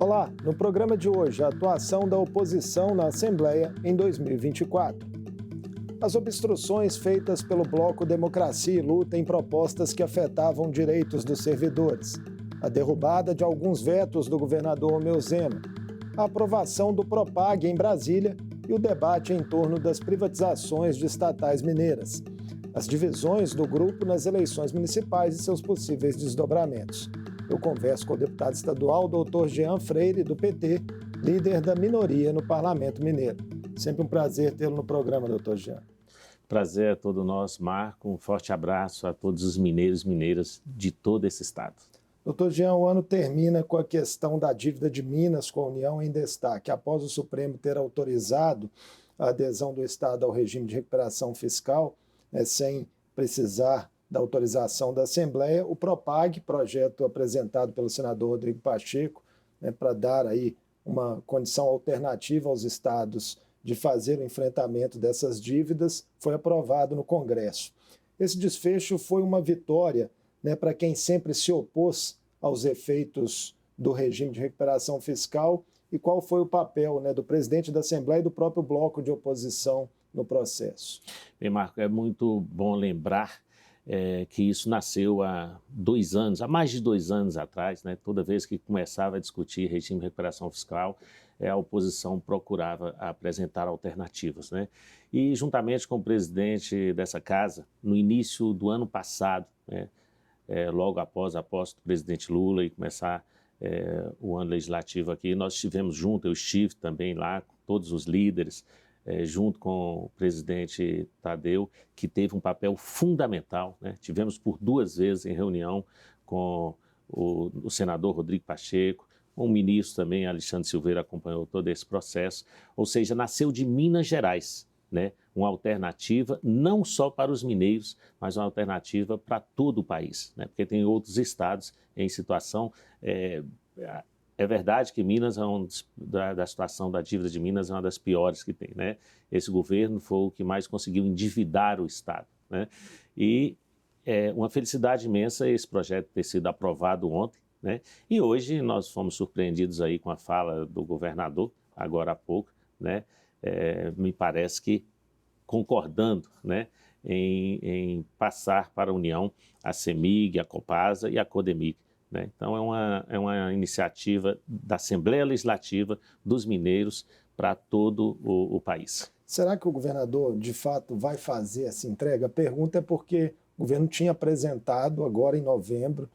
Olá, no programa de hoje, a atuação da oposição na Assembleia em 2024. As obstruções feitas pelo Bloco Democracia e Luta em propostas que afetavam direitos dos servidores, a derrubada de alguns vetos do governador Romeu Zema, a aprovação do Propag em Brasília e o debate em torno das privatizações de estatais mineiras, as divisões do grupo nas eleições municipais e seus possíveis desdobramentos. Eu converso com o deputado estadual Dr. Jean Freire, do PT, líder da minoria no Parlamento Mineiro. Sempre um prazer tê-lo no programa, Dr. Jean. Prazer é todo nosso, Marco. Um forte abraço a todos os mineiros e mineiras de todo esse estado. Dr. Jean, o ano termina com a questão da dívida de Minas com a União em destaque. Após o Supremo ter autorizado a adesão do Estado ao regime de recuperação fiscal, sem precisar da autorização da Assembleia, o Propag, projeto apresentado pelo senador Rodrigo Pacheco, para dar aí uma condição alternativa aos estados de fazer o enfrentamento dessas dívidas, foi aprovado no Congresso. Esse desfecho foi uma vitória para quem sempre se opôs aos efeitos do regime de recuperação fiscal. E qual foi o papel do presidente da Assembleia e do próprio bloco de oposição no processo? Bem, Marco, é muito bom lembrar que isso nasceu há mais de 2 anos atrás, toda vez que começava a discutir regime de recuperação fiscal, a oposição procurava apresentar alternativas. E juntamente com o presidente dessa casa, no início do ano passado, logo após a posse do presidente Lula e começar o ano legislativo aqui, nós estivemos juntos, eu estive também lá, com todos os líderes, junto com o presidente Tadeu, que teve um papel fundamental. Tivemos por 2 vezes em reunião com o senador Rodrigo Pacheco, o ministro também, Alexandre Silveira, acompanhou todo esse processo. Ou seja, nasceu de Minas Gerais, uma alternativa não só para os mineiros, mas uma alternativa para todo o país, porque tem outros estados em situação. É verdade que Minas, da situação da dívida de Minas, é uma das piores que tem. Esse governo foi o que mais conseguiu endividar o Estado. E é uma felicidade imensa esse projeto ter sido aprovado ontem. E hoje nós fomos surpreendidos aí com a fala do governador, agora há pouco, me parece que concordando em passar para a União a CEMIG, a Copasa e a Codemig. Então, é uma iniciativa da Assembleia Legislativa dos mineiros para todo o país. Será que o governador, de fato, vai fazer essa entrega? A pergunta é porque o governo tinha apresentado, agora em novembro,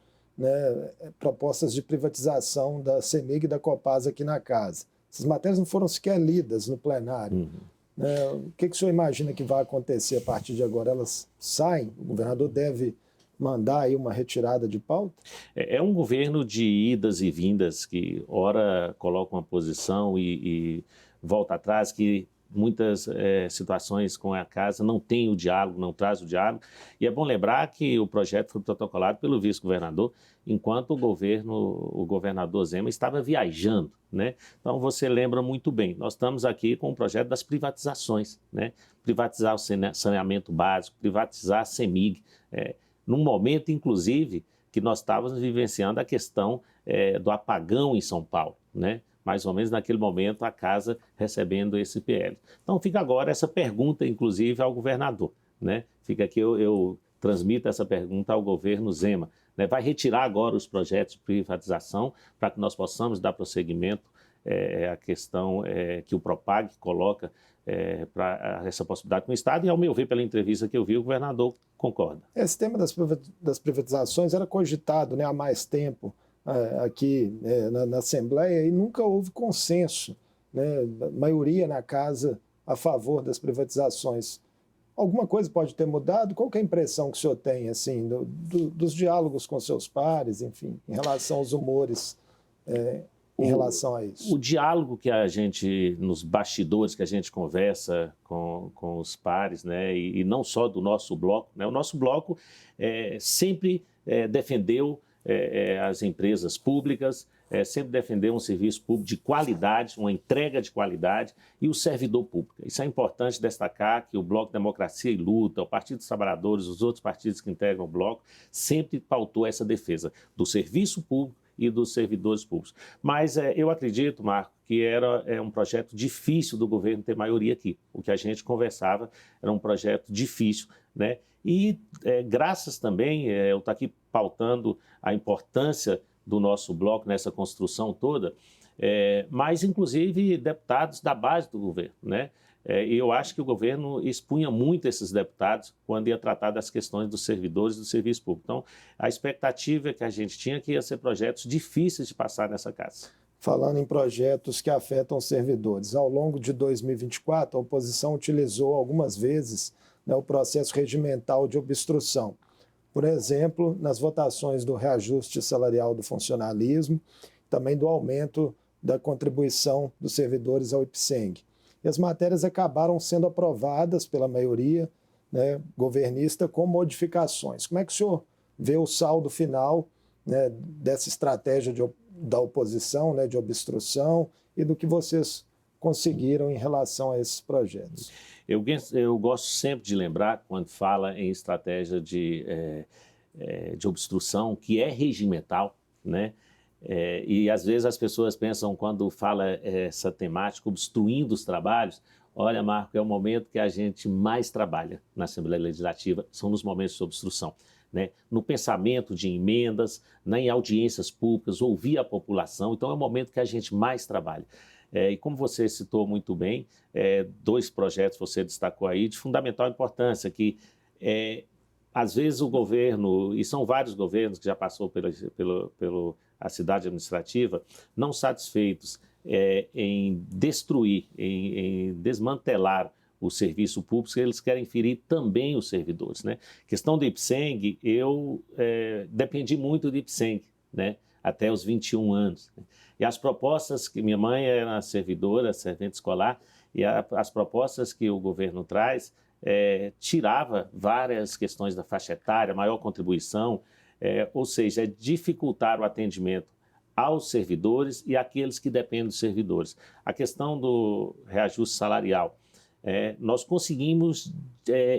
propostas de privatização da CEMIG e da Copasa aqui na casa. Essas matérias não foram sequer lidas no plenário. O que o senhor imagina que vai acontecer a partir de agora? Elas saem? O governador deve mandar aí uma retirada de pauta? É um governo de idas e vindas, que ora coloca uma posição e volta atrás, que muitas situações com a casa não tem o diálogo, não traz o diálogo. E é bom lembrar que o projeto foi protocolado pelo vice-governador, enquanto o governador Zema estava viajando. Então, você lembra muito bem, nós estamos aqui com o projeto das privatizações, privatizar o saneamento básico, privatizar a CEMIG, num momento, inclusive, que nós estávamos vivenciando a questão do apagão em São Paulo, mais ou menos naquele momento a casa recebendo esse PL. Então fica agora essa pergunta, inclusive, ao governador. Fica aqui, eu transmito essa pergunta ao governo Zema. Vai retirar agora os projetos de privatização para que nós possamos dar prosseguimento à questão que o Propag coloca para essa possibilidade com o Estado, e, ao meu ver, pela entrevista que eu vi, o governador concorda. Esse tema das privatizações era cogitado há mais tempo aqui na Assembleia e nunca houve consenso, maioria na casa a favor das privatizações. Alguma coisa pode ter mudado? Qual que é a impressão que o senhor tem assim, dos diálogos com seus pares, enfim, em relação aos humores em relação a isso? O diálogo que a gente, nos bastidores que a gente conversa com os pares, e não só do nosso bloco, o nosso bloco sempre defendeu as empresas públicas, sempre defendeu um serviço público de qualidade, uma entrega de qualidade, e o servidor público. Isso é importante destacar, que o Bloco Democracia e Luta, o Partido dos Trabalhadores, os outros partidos que integram o Bloco, sempre pautou essa defesa do serviço público e dos servidores públicos. Mas eu acredito, Marco, que era um projeto difícil do governo ter maioria aqui. O que a gente conversava era um projeto difícil, né? E graças também, eu estou aqui pautando a importância do nosso bloco nessa construção toda, mas inclusive deputados da base do governo, né? E eu acho que o governo expunha muito esses deputados quando ia tratar das questões dos servidores do serviço público. Então, a expectativa que a gente tinha que ia ser projetos difíceis de passar nessa casa. Falando em projetos que afetam os servidores, ao longo de 2024, a oposição utilizou algumas vezes, né, o processo regimental de obstrução. Por exemplo, nas votações do reajuste salarial do funcionalismo, também do aumento da contribuição dos servidores ao IPSENG. E as matérias acabaram sendo aprovadas pela maioria, né, governista com modificações. Como é que o senhor vê o saldo final, né, dessa estratégia da oposição, né, de obstrução, e do que vocês conseguiram em relação a esses projetos? Eu gosto sempre de lembrar, quando fala em estratégia de obstrução, que é regimental, né? E às vezes as pessoas pensam, quando fala essa temática, obstruindo os trabalhos, olha, Marco, é o momento que a gente mais trabalha na Assembleia Legislativa, são nos momentos de obstrução, né? No pensamento de emendas, em audiências públicas, ouvir a população, então é o momento que a gente mais trabalha. E como você citou muito bem, dois projetos você destacou aí de fundamental importância, que às vezes o governo, e são vários governos que já passou pela cidade administrativa, não satisfeitos em destruir, em desmantelar o serviço público, eles querem ferir também os servidores, né? Questão do IPSENG, eu dependi muito do IPSENG, né? Até os 21 anos. Né? E as propostas que minha mãe era servidora, servente escolar, e as propostas que o governo traz tirava várias questões da faixa etária, maior contribuição, ou seja, dificultar o atendimento aos servidores e àqueles que dependem dos servidores. A questão do reajuste salarial, nós conseguimos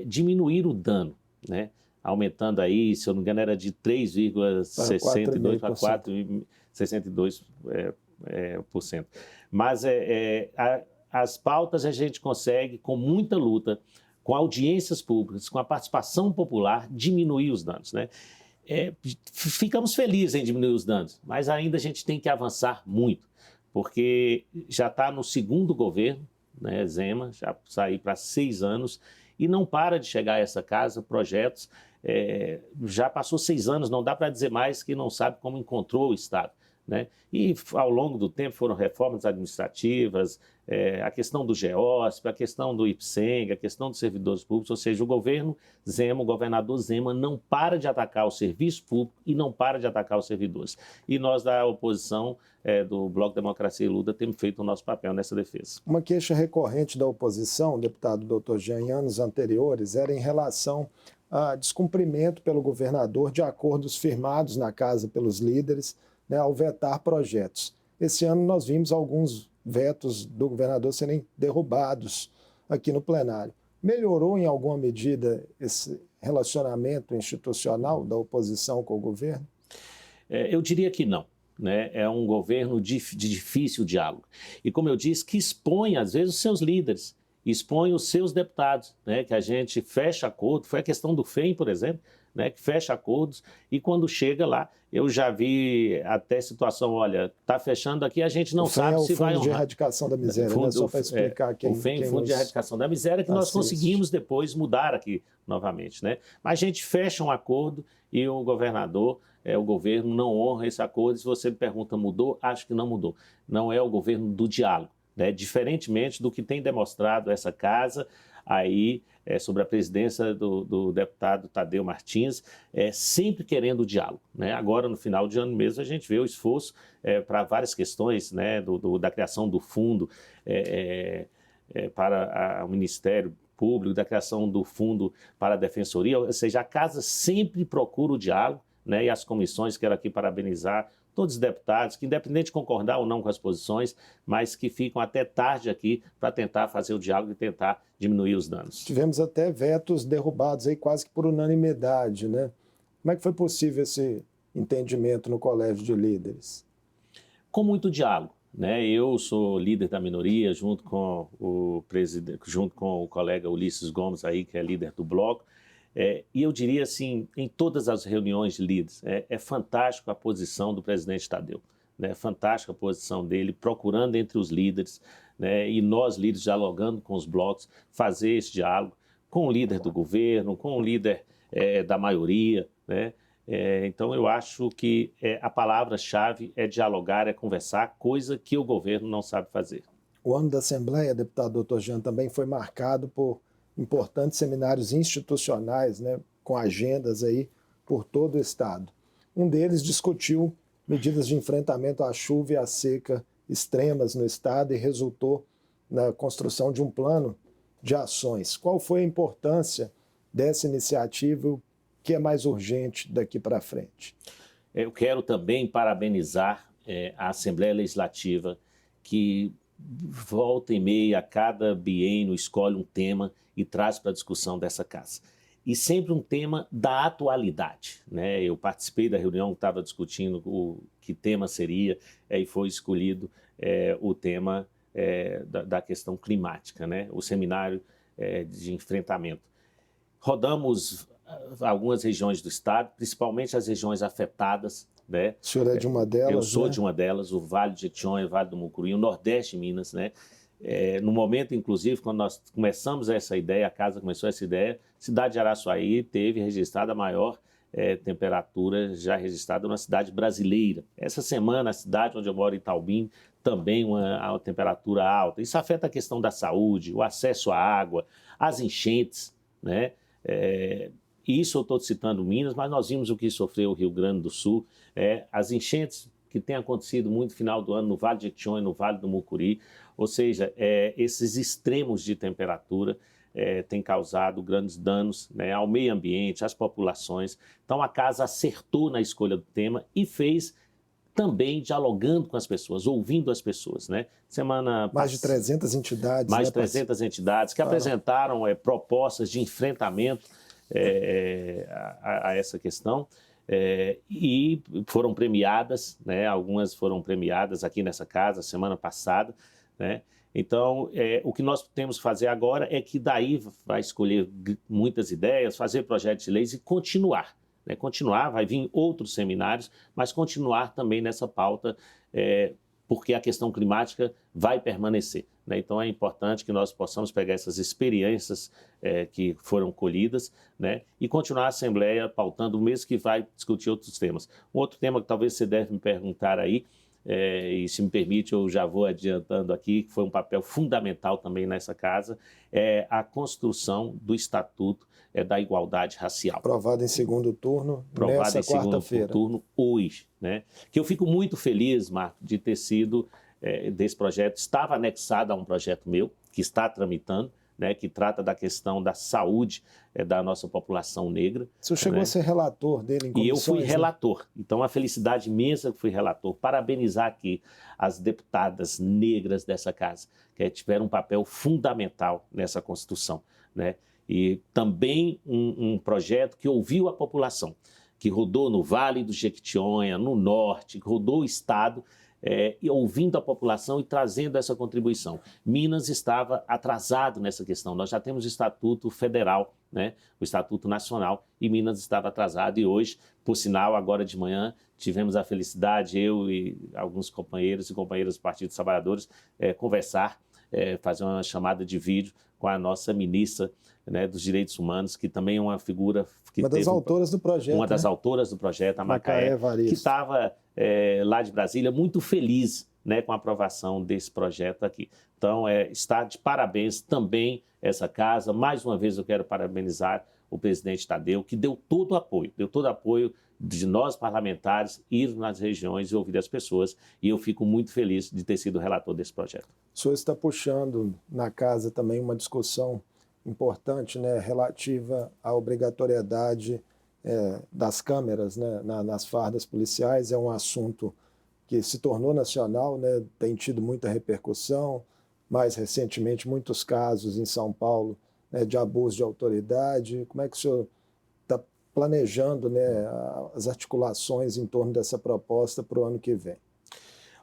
diminuir o dano, né? Aumentando aí, se eu não me engano, era de 3,62% para 4,62%. Mas as pautas a gente consegue, com muita luta, com audiências públicas, com a participação popular, diminuir os danos, né? Ficamos felizes em diminuir os danos, mas ainda a gente tem que avançar muito, porque já está no segundo governo, né, Zema, já saiu para 6 anos, e não para de chegar a essa casa projetos. Já passou 6 anos, não dá para dizer mais que não sabe como encontrou o Estado, né? E ao longo do tempo foram reformas administrativas, a questão do GEOSP, a questão do IPSENG, a questão dos servidores públicos, ou seja, o governo Zema, o governador Zema não para de atacar o serviço público e não para de atacar os servidores. E nós da oposição, do Bloco Democracia e Luta, temos feito o nosso papel nessa defesa. Uma queixa recorrente da oposição, deputado Dr. Jean, em anos anteriores, era em relação a descumprimento pelo governador de acordos firmados na casa pelos líderes, né, ao vetar projetos. Esse ano nós vimos alguns vetos do governador serem derrubados aqui no plenário. Melhorou em alguma medida esse relacionamento institucional da oposição com o governo? Eu diria que não. Né? É um governo de difícil diálogo. E como eu disse, que expõe às vezes os seus líderes, expõe os seus deputados, né? Que a gente fecha acordo, foi a questão do FEM, por exemplo, né? Que fecha acordos, e quando chega lá, eu já vi até situação, olha, está fechando aqui, a gente não sabe se vai honrar. O Fundo de Erradicação da Miséria, né? Só para explicar quem... O FEM, Fundo de Erradicação da Miséria, que nós conseguimos depois mudar aqui novamente, né? Mas a gente fecha um acordo e o governador, o governo não honra esse acordo. Se você me pergunta, mudou? Acho que não mudou. Não é o governo do diálogo, né? Diferentemente do que tem demonstrado essa casa aí, sobre a presidência do deputado Tadeu Martins, sempre querendo o diálogo, né? Agora, no final de ano mesmo, a gente vê o esforço para várias questões, né? Da criação do fundo para o Ministério Público, da criação do fundo para a Defensoria, ou seja, a casa sempre procura o diálogo, né? E as comissões, quero aqui parabenizar todos os deputados, que independente de concordar ou não com as posições, mas que ficam até tarde aqui para tentar fazer o diálogo e tentar diminuir os danos. Tivemos até vetos derrubados aí quase que por unanimidade, né? Como é que foi possível esse entendimento no colégio de líderes? Com muito diálogo, né? Eu sou líder da minoria, junto com o colega Ulisses Gomes aí, que é líder do bloco. E eu diria assim, em todas as reuniões de líderes, é fantástico a posição do presidente Tadeu, né? Fantástica a posição dele, procurando entre os líderes, né? E nós líderes dialogando com os blocos, fazer esse diálogo com o líder do governo, com o líder da maioria, né? Então, eu acho que a palavra-chave é dialogar, é conversar, coisa que o governo não sabe fazer. O ano da Assembleia, deputado Dr. Jean, também foi marcado por importantes seminários institucionais, né, com agendas aí por todo o Estado. Um deles discutiu medidas de enfrentamento à chuva e à seca extremas no Estado e resultou na construção de um plano de ações. Qual foi a importância dessa iniciativa? O que é mais urgente daqui para frente? Eu quero também parabenizar a Assembleia Legislativa, que volta e meia, a cada biênio, escolhe um tema e traz para a discussão dessa casa. E sempre um tema da atualidade, né? Eu participei da reunião que estava discutindo que tema seria, e foi escolhido o tema da questão climática, né? O seminário de enfrentamento. Rodamos algumas regiões do estado, principalmente as regiões afetadas, né? O senhor é de uma delas? Eu sou, né? de uma delas, o Vale de Jequitinhonha, o Vale do Mucuri, o Nordeste de Minas, né? No momento, inclusive, quando nós começamos essa ideia, a casa começou essa ideia, a cidade de Araçuaí teve registrada a maior temperatura já registrada na cidade brasileira. Essa semana, a cidade onde eu moro, Itaubim, também uma temperatura alta. Isso afeta a questão da saúde, o acesso à água, as enchentes, né? Isso eu estou citando Minas, mas nós vimos o que sofreu o Rio Grande do Sul, as enchentes que têm acontecido muito no final do ano no Vale de Jequitinhonha, no Vale do Mucuri, ou seja, esses extremos de temperatura têm causado grandes danos, né, ao meio ambiente, às populações. Então a casa acertou na escolha do tema e fez também dialogando com as pessoas, ouvindo as pessoas, né? Mais de 300 entidades. Mais né, de 300 entidades que apresentaram propostas de enfrentamento a essa questão e foram premiadas, né? Algumas foram premiadas aqui nessa casa semana passada, né? Então, o que nós temos que fazer agora é que daí vai escolher muitas ideias, fazer projetos de leis e continuar. Né, continuar, vai vir outros seminários, mas continuar também nessa pauta, porque a questão climática vai permanecer. Né? Então é importante que nós possamos pegar essas experiências que foram colhidas, né, e continuar a Assembleia pautando, mesmo que vai discutir outros temas. Um outro tema que talvez você deve me perguntar aí, e se me permite eu já vou adiantando aqui, que foi um papel fundamental também nessa casa, é a construção do Estatuto da Igualdade Racial. Aprovado em segundo turno, nessa quarta-feira. Turno hoje, né? Que eu fico muito feliz, Marco, de ter sido desse projeto. Estava anexado a um projeto meu, que está tramitando, né, que trata da questão da saúde da nossa população negra. O senhor chegou a ser relator dele em comissões? E eu fui relator. Então, a felicidade imensa que fui relator. Parabenizar aqui as deputadas negras dessa casa, que tiveram um papel fundamental nessa Constituição, né? E também um projeto que ouviu a população, que rodou no Vale do Jequitinhonha, no Norte, que rodou o Estado, e ouvindo a população e trazendo essa contribuição. Minas estava atrasado nessa questão. Nós já temos o Estatuto Federal, né, o Estatuto Nacional, e Minas estava atrasado. E hoje, por sinal, agora de manhã, tivemos a felicidade, eu e alguns companheiros e companheiras do Partido dos Trabalhadores, conversar, fazer uma chamada de vídeo com a nossa ministra, né, dos Direitos Humanos, que também é uma figura que uma das autoras do projeto. Uma das autoras do projeto, a Macaé, que estava lá de Brasília muito feliz, né, com a aprovação desse projeto aqui. Então, está de parabéns também essa casa. Mais uma vez eu quero parabenizar o presidente Tadeu, que deu todo o apoio de nós parlamentares ir nas regiões e ouvir as pessoas, e eu fico muito feliz de ter sido relator desse projeto. O senhor está puxando na casa também uma discussão importante, né, relativa à obrigatoriedade das câmeras, né, nas fardas policiais. É um assunto que se tornou nacional, né, tem tido muita repercussão, mais recentemente muitos casos em São Paulo, né, de abuso de autoridade. Como é que o senhor está planejando, né, as articulações em torno dessa proposta para o ano que vem?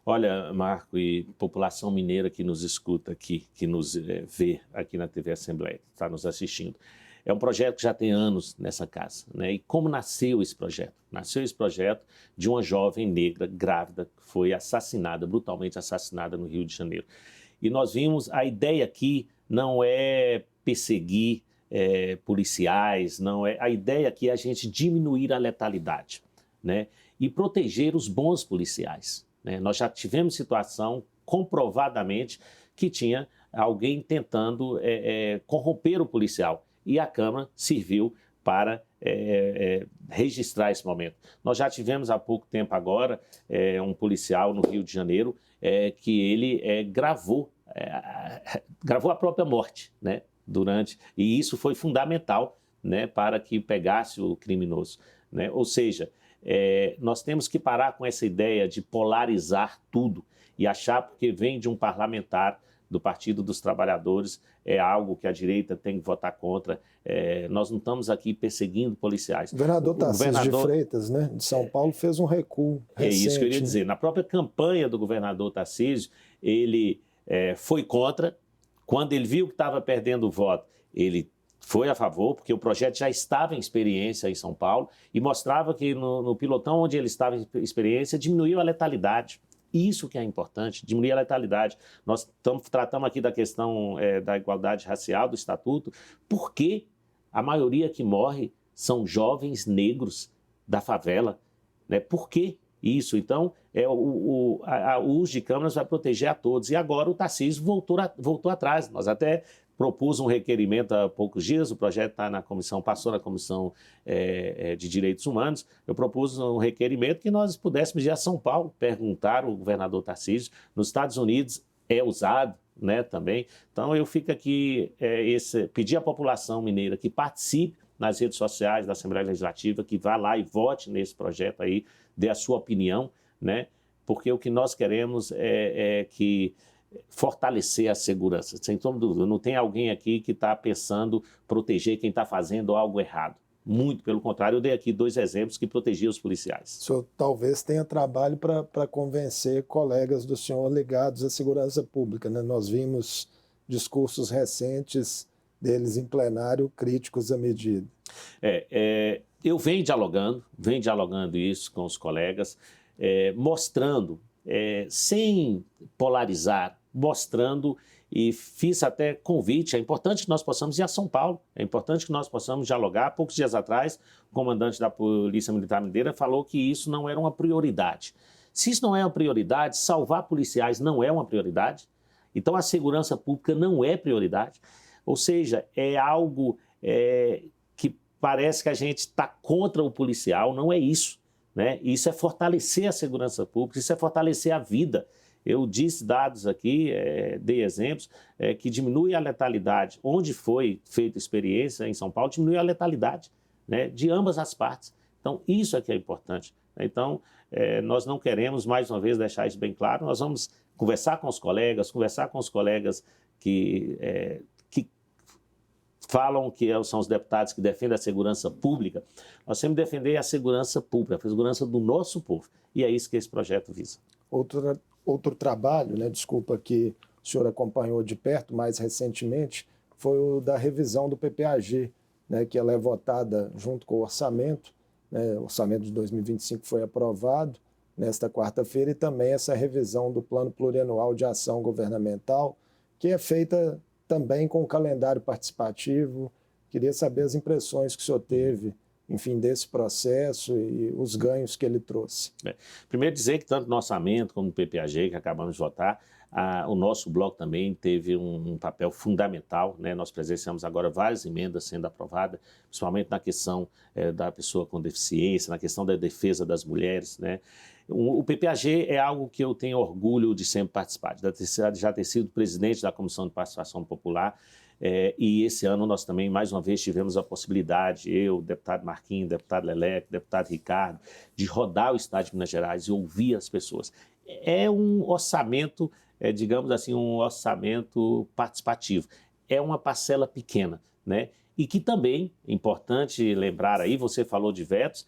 Olha, Marco e população mineira que nos escuta aqui, que nos vê aqui na TV Assembleia, que está nos assistindo. É um projeto que já tem anos nessa casa, né? E como nasceu esse projeto? Nasceu esse projeto de uma jovem negra grávida que foi assassinada, brutalmente assassinada no Rio de Janeiro. E nós vimos, a ideia aqui não é perseguir policiais, não é. A ideia aqui é a gente diminuir a letalidade, né? E proteger os bons policiais, né? Nós já tivemos situação comprovadamente que tinha alguém tentando corromper o policial e a Câmara serviu para registrar esse momento. Nós já tivemos há pouco tempo agora um policial no Rio de Janeiro que ele gravou a própria morte, né? E isso foi fundamental, né, para que pegasse o criminoso, né? Ou seja, nós temos que parar com essa ideia de polarizar tudo e achar porque vem de um parlamentar do Partido dos Trabalhadores é algo que a direita tem que votar contra. Nós não estamos aqui perseguindo policiais. O governador Tarcísio de Freitas, né, de São Paulo, fez um recuo recente. É isso que eu queria dizer. Na própria campanha do governador Tarcísio, ele foi contra. Quando ele viu que estava perdendo o voto, ele foi a favor, porque o projeto já estava em experiência em São Paulo e mostrava que no pilotão onde ele estava em experiência diminuiu a letalidade. Isso que é importante, diminuir a letalidade. Nós tratamos aqui da questão da igualdade racial, do Estatuto, porque a maioria que morre são jovens negros da favela, né? Por que isso? Então, o uso de câmeras vai proteger a todos. E agora o Tarcísio voltou atrás. Nós até propus um requerimento há poucos dias, o projeto está na comissão, passou na Comissão de Direitos Humanos. Eu propus um requerimento que nós pudéssemos ir a São Paulo perguntar ao governador Tarcísio. Nos Estados Unidos é usado, né, também. Então eu fico aqui, pedir à população mineira que participe nas redes sociais da Assembleia Legislativa, que vá lá e vote nesse projeto aí, dê a sua opinião, né? Porque o que nós queremos é que fortalecer a segurança. Sem dúvida, não tem alguém aqui que está pensando proteger quem está fazendo algo errado. Muito pelo contrário, eu dei aqui 2 exemplos que protegiam os policiais. O senhor talvez tenha trabalho para convencer colegas do senhor ligados à segurança pública, né? Nós vimos discursos recentes deles em plenário críticos à medida. Eu venho dialogando isso com os colegas, mostrando, sem polarizar, mostrando, e fiz até convite. É importante que nós possamos ir a São Paulo, é importante que nós possamos dialogar. Há poucos dias atrás, o comandante da Polícia Militar Mineira falou que isso não era uma prioridade. Se isso não é uma prioridade, salvar policiais não é uma prioridade, então a segurança pública não é prioridade. Ou seja, é algo que parece que a gente está contra o policial, não é isso, né? Isso é fortalecer a segurança pública, isso é fortalecer a vida. Eu disse dados aqui, dei exemplos, que diminui a letalidade. Onde foi feita experiência em São Paulo, diminui a letalidade, né, de ambas as partes. Então, isso é que é importante. Então, nós não queremos, mais uma vez, deixar isso bem claro. Nós vamos conversar com os colegas que falam que são os deputados que defendem a segurança pública. Nós temos que defender a segurança pública, a segurança do nosso povo. E é isso que esse projeto visa. Outro trabalho, né, desculpa, que o senhor acompanhou de perto mais recentemente, foi o da revisão do PPAG, né, que ela é votada junto com o orçamento, né, o orçamento de 2025 foi aprovado nesta quarta-feira, e também essa revisão do Plano Plurianual de Ação Governamental, que é feita também com o calendário participativo. Queria saber as impressões que o senhor teve, enfim, desse processo e os ganhos que ele trouxe. Primeiro dizer que tanto no orçamento como no PPAG, que acabamos de votar, o nosso bloco também teve um papel fundamental, né? Nós presenciamos agora várias emendas sendo aprovadas, principalmente na questão da pessoa com deficiência, na questão da defesa das mulheres, né? O PPAG é algo que eu tenho orgulho de sempre participar, de já ter sido presidente da Comissão de Participação Popular, e esse ano nós também, mais uma vez, tivemos a possibilidade, eu, deputado Marquinhos, deputado Leleco, deputado Ricardo, de rodar o estado de Minas Gerais e ouvir as pessoas. É um orçamento, digamos assim, um orçamento participativo. É uma parcela pequena, né? E que também, importante lembrar aí, você falou de vetos,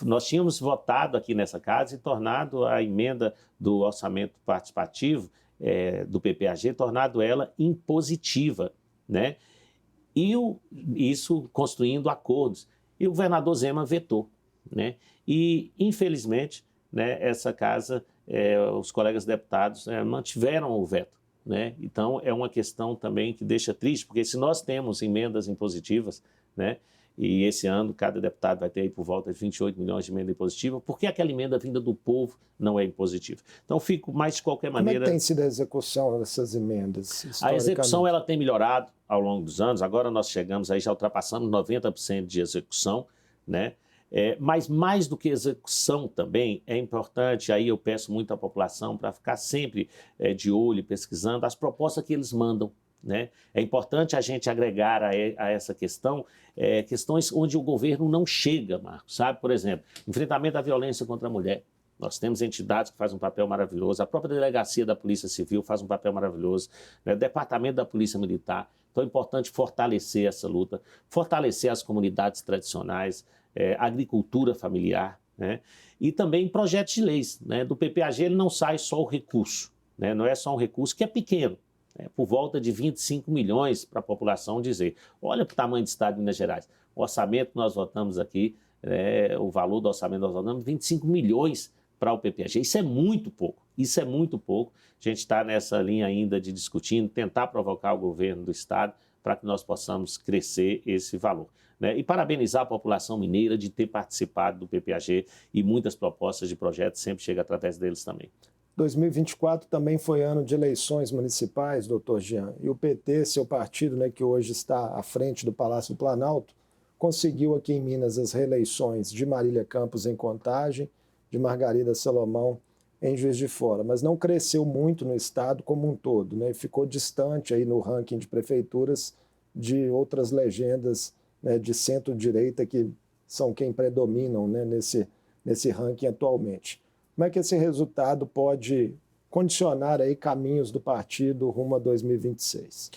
nós tínhamos votado aqui nessa casa e tornado a emenda do orçamento participativo do PPAG, tornado ela impositiva, né? E isso construindo acordos. E o governador Zema vetou, né? E, infelizmente, né, essa casa, os colegas deputados mantiveram o veto, né? Então, é uma questão também que deixa triste, porque se nós temos emendas impositivas, né, e esse ano cada deputado vai ter aí por volta de 28 milhões de emenda impositiva, por que aquela emenda vinda do povo não é impositiva? Então, fico, mas de qualquer maneira... Como é que tem sido a execução dessas emendas? A execução ela tem melhorado ao longo dos anos, agora nós chegamos aí, já ultrapassamos 90% de execução, né? Mas mais do que execução também, é importante, aí eu peço muito à população para ficar sempre de olho, pesquisando as propostas que eles mandam, né? É importante a gente agregar a essa questão questões onde o governo não chega, Marcos, sabe? Por exemplo, enfrentamento à violência contra a mulher. Nós temos entidades que fazem um papel maravilhoso, a própria delegacia da Polícia Civil faz um papel maravilhoso, né? O departamento da Polícia Militar. Então é importante fortalecer essa luta, fortalecer as comunidades tradicionais, agricultura familiar, né? E também projetos de leis, né? Do PPAG ele não sai só o recurso, né? Não é só um recurso que é pequeno, por volta de 25 milhões para a população dizer. Olha para o tamanho do estado de Minas Gerais. O orçamento que nós votamos aqui, o valor do orçamento nós votamos, 25 milhões para o PPAG. Isso é muito pouco, isso é muito pouco. A gente está nessa linha ainda de discutindo, tentar provocar o governo do estado para que nós possamos crescer esse valor, né? E parabenizar a população mineira de ter participado do PPAG e muitas propostas de projetos sempre chegam através deles também. 2024 também foi ano de eleições municipais, doutor Jean, e o PT, seu partido, né, que hoje está à frente do Palácio do Planalto, conseguiu aqui em Minas as reeleições de Marília Campos em Contagem, de Margarida Salomão em Juiz de Fora, mas não cresceu muito no estado como um todo, né, e ficou distante aí no ranking de prefeituras de outras legendas, né, de centro-direita que são quem predominam, né, nesse ranking atualmente. Como é que esse resultado pode condicionar aí caminhos do partido rumo a 2026?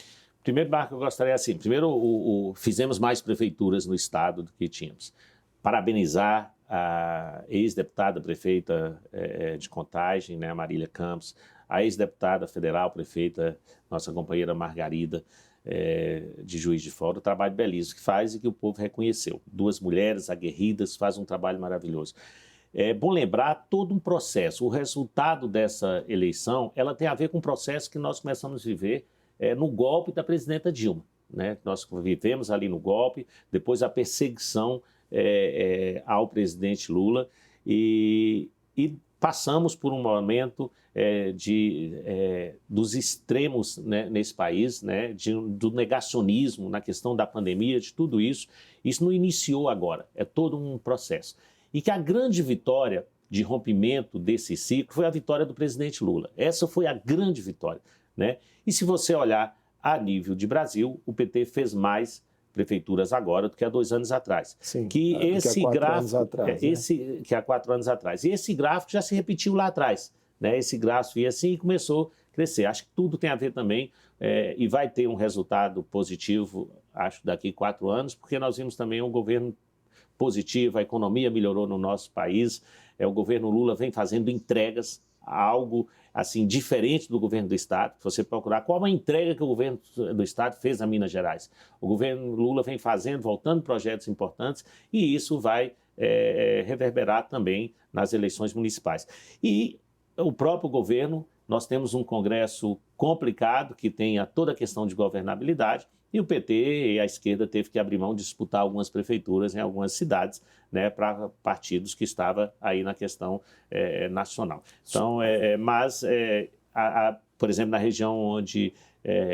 Primeiro, Marco, eu gostaria assim, primeiro fizemos mais prefeituras no estado do que tínhamos. Parabenizar a ex-deputada prefeita de Contagem, né, Marília Campos, a ex-deputada federal prefeita, nossa companheira Margarida, de Juiz de Fora, o trabalho belíssimo que faz e que o povo reconheceu. Duas mulheres aguerridas, fazem um trabalho maravilhoso. É bom lembrar todo um processo. O resultado dessa eleição, ela tem a ver com um processo que nós começamos a viver no golpe da presidenta Dilma, né? Nós vivemos ali no golpe, depois a perseguição ao presidente Lula e passamos por um momento dos extremos, né, nesse país, né, do negacionismo na questão da pandemia, de tudo isso. Isso não iniciou agora, é todo um processo. E que a grande vitória de rompimento desse ciclo foi a vitória do presidente Lula. Essa foi a grande vitória, né? E se você olhar a nível de Brasil, o PT fez mais prefeituras agora do que há 2 anos atrás. Sim, que esse que há 4 gráfico, anos atrás, que há 4 anos atrás. E esse gráfico já se repetiu lá atrás, né? Esse gráfico ia assim e começou a crescer. Acho que tudo tem a ver também e vai ter um resultado positivo, acho, daqui a 4 anos, porque nós vimos também um governo positivo, a economia melhorou no nosso país, o governo Lula vem fazendo entregas, algo assim diferente do governo do estado. Se você procurar qual a entrega que o governo do estado fez a Minas Gerais, o governo Lula vem fazendo, voltando projetos importantes e isso vai reverberar também nas eleições municipais. E o próprio governo, nós temos um Congresso complicado que tem toda a questão de governabilidade. E o PT e a esquerda teve que abrir mão de disputar algumas prefeituras em algumas cidades, né, para partidos que estavam aí na questão nacional. Então, por exemplo, na região onde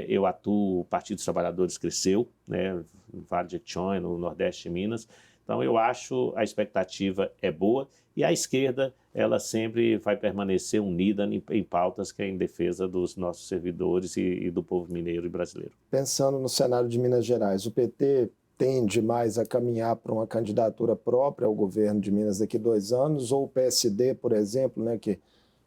eu atuo, o Partido dos Trabalhadores cresceu, né, no Vale de Jequitinhonha, no Nordeste de Minas. Então, eu acho a expectativa é boa e a esquerda ela sempre vai permanecer unida em pautas que é em defesa dos nossos servidores e do povo mineiro e brasileiro. Pensando no cenário de Minas Gerais, o PT tende mais a caminhar para uma candidatura própria ao governo de Minas daqui a 2 anos, ou o PSD, por exemplo, né, que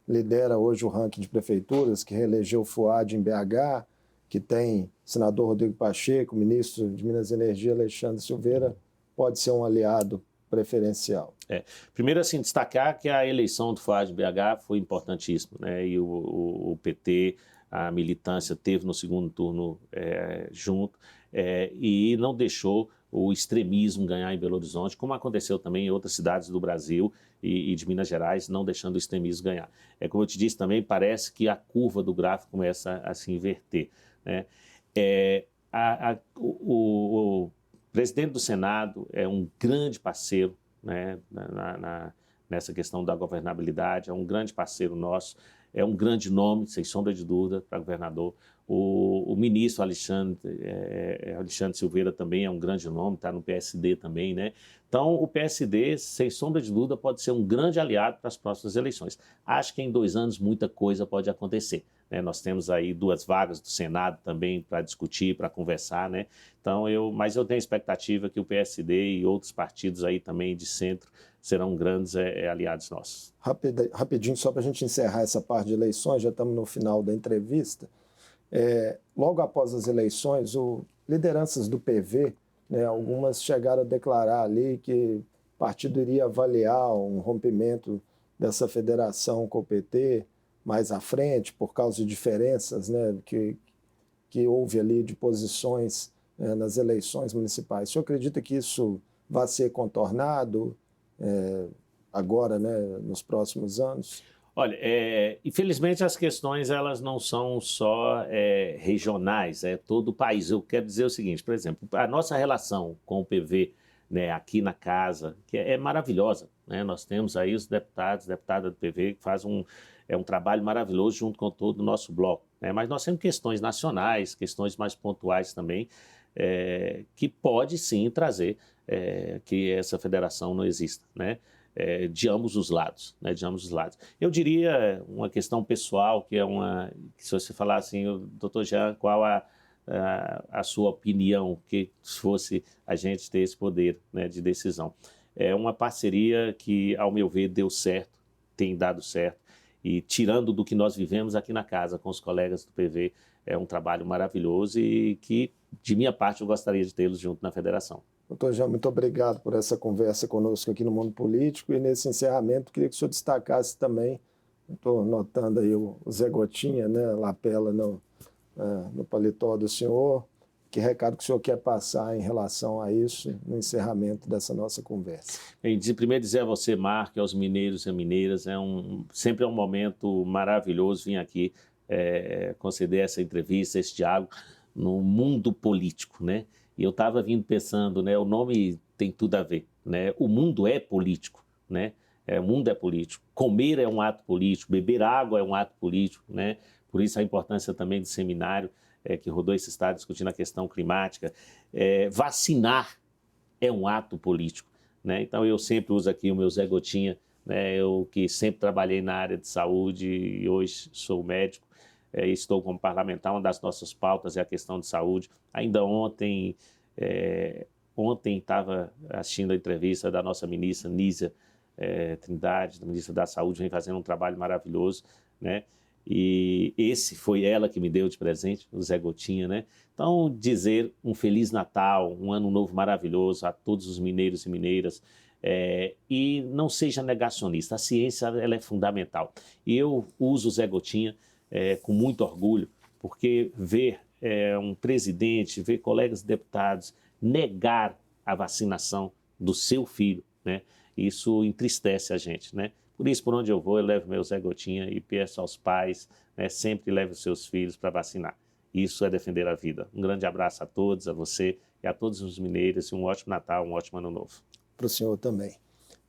lidera hoje o ranking de prefeituras, que reelegeu o Fuad em BH, que tem o senador Rodrigo Pacheco, o ministro de Minas e Energia, Alexandre Silveira, pode ser um aliado preferencial. Primeiro, assim, destacar que a eleição do Fuad BH foi importantíssima, né? E o PT, a militância, teve no segundo turno junto e não deixou o extremismo ganhar em Belo Horizonte, como aconteceu também em outras cidades do Brasil e de Minas Gerais, não deixando o extremismo ganhar. Como eu te disse também, parece que a curva do gráfico começa a se inverter, né? O presidente do Senado é um grande parceiro, né, nessa questão da governabilidade, é um grande parceiro nosso, é um grande nome, sem sombra de dúvida, para governador. O ministro Alexandre Silveira também é um grande nome, está no PSD também, né? Então, o PSD, sem sombra de dúvida, pode ser um grande aliado para as próximas eleições. Acho que em 2 anos muita coisa pode acontecer, né? Nós temos aí 2 vagas do Senado também para discutir, para conversar, né? Então, mas eu tenho expectativa que o PSD e outros partidos aí também de centro serão grandes aliados nossos. Rapidinho, só para a gente encerrar essa parte de eleições, já estamos no final da entrevista. Logo após as eleições, lideranças do PV, né, algumas chegaram a declarar ali que o partido iria avaliar um rompimento dessa federação com o PT mais à frente, por causa de diferenças, né, que houve ali de posições nas eleições municipais. O senhor acredita que isso vai ser contornado agora, né, nos próximos anos? Olha, infelizmente as questões elas não são só regionais, é todo o país. Eu quero dizer o seguinte, por exemplo, a nossa relação com o PV, né, aqui na casa, que é maravilhosa, né? Nós temos aí os deputadas do PV que fazem um trabalho maravilhoso junto com todo o nosso bloco, né? Mas nós temos questões nacionais, questões mais pontuais também, que pode sim trazer que essa federação não exista, né? De ambos os lados, né? De ambos os lados. Eu diria uma questão pessoal, que se você falar assim, doutor Jean, qual a sua opinião, que se fosse a gente ter esse poder, né, de decisão. É uma parceria que, ao meu ver, deu certo, tem dado certo, e tirando do que nós vivemos aqui na casa com os colegas do PV, é um trabalho maravilhoso e que, de minha parte, eu gostaria de tê-los junto na federação. Doutor Jean, muito obrigado por essa conversa conosco aqui no Mundo Político, e nesse encerramento queria que o senhor destacasse também, estou notando aí o Zé Gotinha, né, lapela no paletó do senhor, que recado que o senhor quer passar em relação a isso no encerramento dessa nossa conversa? Bem, primeiro dizer a você, Marco, e aos mineiros e mineiras, sempre é um momento maravilhoso vir aqui conceder essa entrevista, esse diálogo no mundo político, né? E eu estava vindo pensando, né, o nome tem tudo a ver, né? O mundo é político, né? O mundo é político. Comer é um ato político, beber água é um ato político, né? Por isso a importância também do seminário que rodou esse estado discutindo a questão climática. Vacinar é um ato político, né? Então eu sempre uso aqui o meu Zé Gotinha, né? Eu que sempre trabalhei na área de saúde e hoje sou médico, estou como parlamentar, uma das nossas pautas é a questão de saúde. Ainda ontem estava assistindo a entrevista da nossa ministra Nízia Trindade, da ministra da Saúde, vem fazendo um trabalho maravilhoso, né? E esse foi ela que me deu de presente, o Zé Gotinha, né? Então, dizer um Feliz Natal, um Ano Novo maravilhoso a todos os mineiros e mineiras, e não seja negacionista, a ciência ela é fundamental. E eu uso o Zé Gotinha com muito orgulho, porque ver um presidente, ver colegas deputados negar a vacinação do seu filho, né? Isso entristece a gente, né? Por isso, por onde eu vou, eu levo meu Zé Gotinha e peço aos pais, né, sempre leve os seus filhos para vacinar. Isso é defender a vida. Um grande abraço a todos, a você e a todos os mineiros, e um ótimo Natal, um ótimo Ano Novo. Para o senhor também.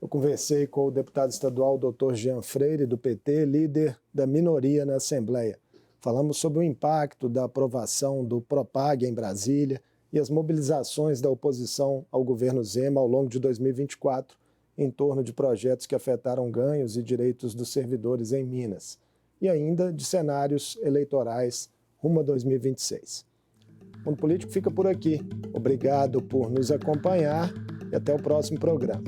Eu conversei com o deputado estadual Dr. Jean Freire, do PT, líder da minoria na Assembleia. Falamos sobre o impacto da aprovação do Propag em Brasília e as mobilizações da oposição ao governo Zema ao longo de 2024, em torno de projetos que afetaram ganhos e direitos dos servidores em Minas, e ainda de cenários eleitorais rumo a 2026. O Mundo Político fica por aqui. Obrigado por nos acompanhar e até o próximo programa.